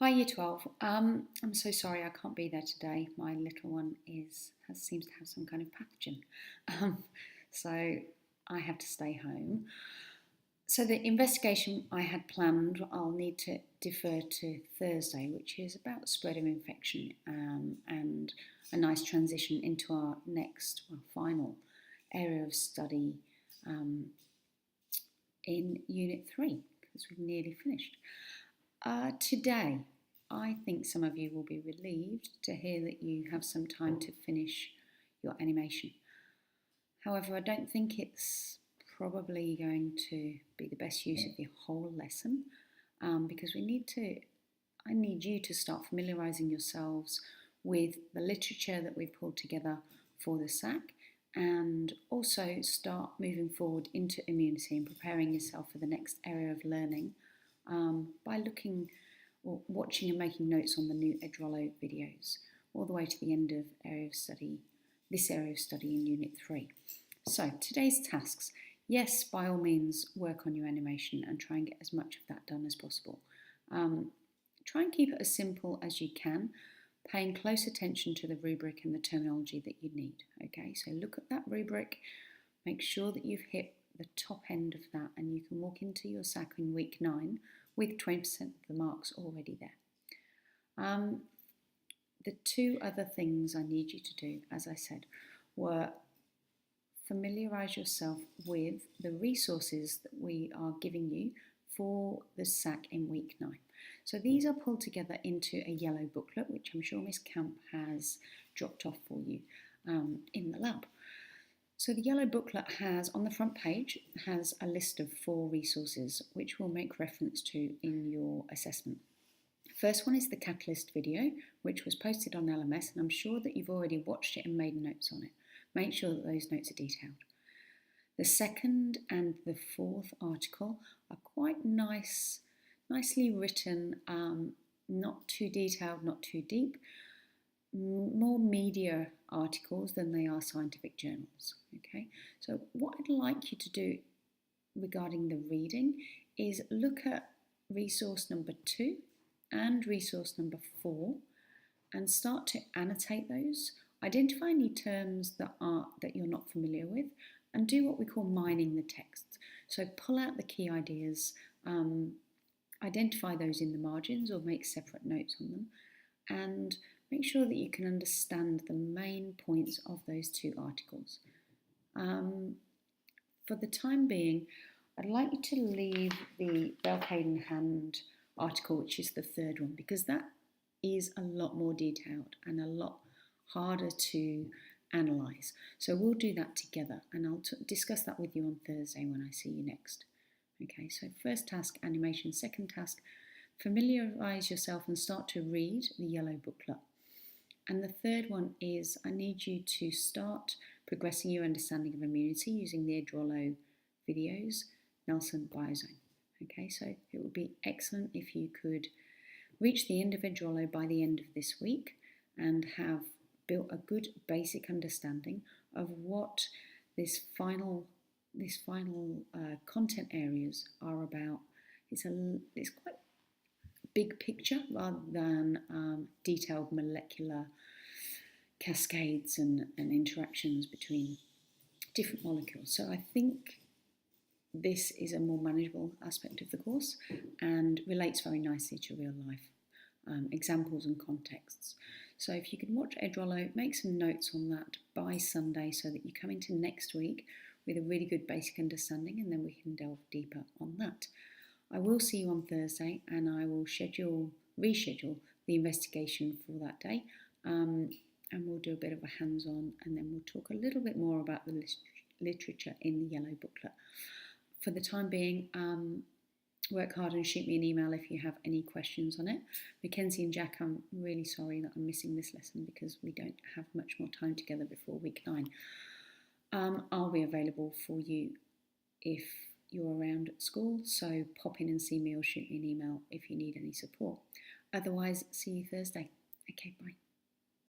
Hi, Year 12. I'm so sorry I can't be there today. My little one seems to have some kind of pathogen, um, so I have to stay home. So the investigation I had planned, I'll need to defer to Thursday, which is about spread of infection and a nice transition into our next, final area of study um, in Unit 3, because we've nearly finished. Today, I think some of you will be relieved to hear that you have some time to finish your animation. However, I don't think it's probably going to be the best use of your whole lesson because I need you to start familiarising yourselves with the literature that we've pulled together for the SAC and also start moving forward into immunity and preparing yourself for the next area of learning by looking or watching and making notes on the new Edrolo videos all the way to the end of this area of study in Unit 3. So today's tasks, yes, by all means work on your animation and try and get as much of that done as possible. Try and keep it as simple as you can, paying close attention to the rubric and the terminology that you need. Okay, so look at that rubric, make sure that you've hit the top end of that and you can walk into your SAC in week 9 with 20% of the marks already there. The two other things I need you to do, as I said, were familiarise yourself with the resources that we are giving you for the SAC in week 9. So these are pulled together into a yellow booklet, which I'm sure Miss Camp has dropped off for you in the lab. So the yellow booklet has, on the front page, has a list of 4 resources which we'll make reference to in your assessment. First one is the Catalyst video, which was posted on LMS, and I'm sure that you've already watched it and made notes on it. Make sure that those notes are detailed. The second and the fourth article are quite nicely written, not too detailed, not too deep, more media articles than they are scientific journals. Okay, so what I'd like you to do regarding the reading is look at resource number 2 and resource number 4 and start to annotate those. Identify any terms that you're not familiar with and do what we call mining the text. So pull out the key ideas, identify those in the margins or make separate notes on them, and make sure that you can understand the main points of those 2 articles. For the time being, I'd like you to leave the Belcade in Hand article, which is the 3rd one, because that is a lot more detailed and a lot harder to analyse. So we'll do that together and I'll discuss that with you on Thursday when I see you next. Okay, so first task, animation. Second task, familiarise yourself and start to read the yellow booklet. And the 3rd one is I need you to start progressing your understanding of immunity using the Edrolo videos, Nelson Biozone. Okay, so it would be excellent if you could reach the end of Edrolo by the end of this week and have built a good basic understanding of what this final content areas are about. It's quite big picture rather than detailed molecular cascades and interactions between different molecules. So I think this is a more manageable aspect of the course and relates very nicely to real life examples and contexts. So if you can watch Edrolo, make some notes on that by Sunday so that you come into next week with a really good basic understanding and then we can delve deeper on that. I will see you on Thursday and I will reschedule the investigation for that day and we'll do a bit of a hands-on and then we'll talk a little bit more about the literature in the yellow booklet. For the time being, work hard and shoot me an email if you have any questions on it. Mackenzie and Jack, I'm really sorry that I'm missing this lesson because we don't have much more time together before week 9. I'll be available for you if you're around at school, so pop in and see me or shoot me an email if you need any support. Otherwise, see you Thursday. Okay, bye.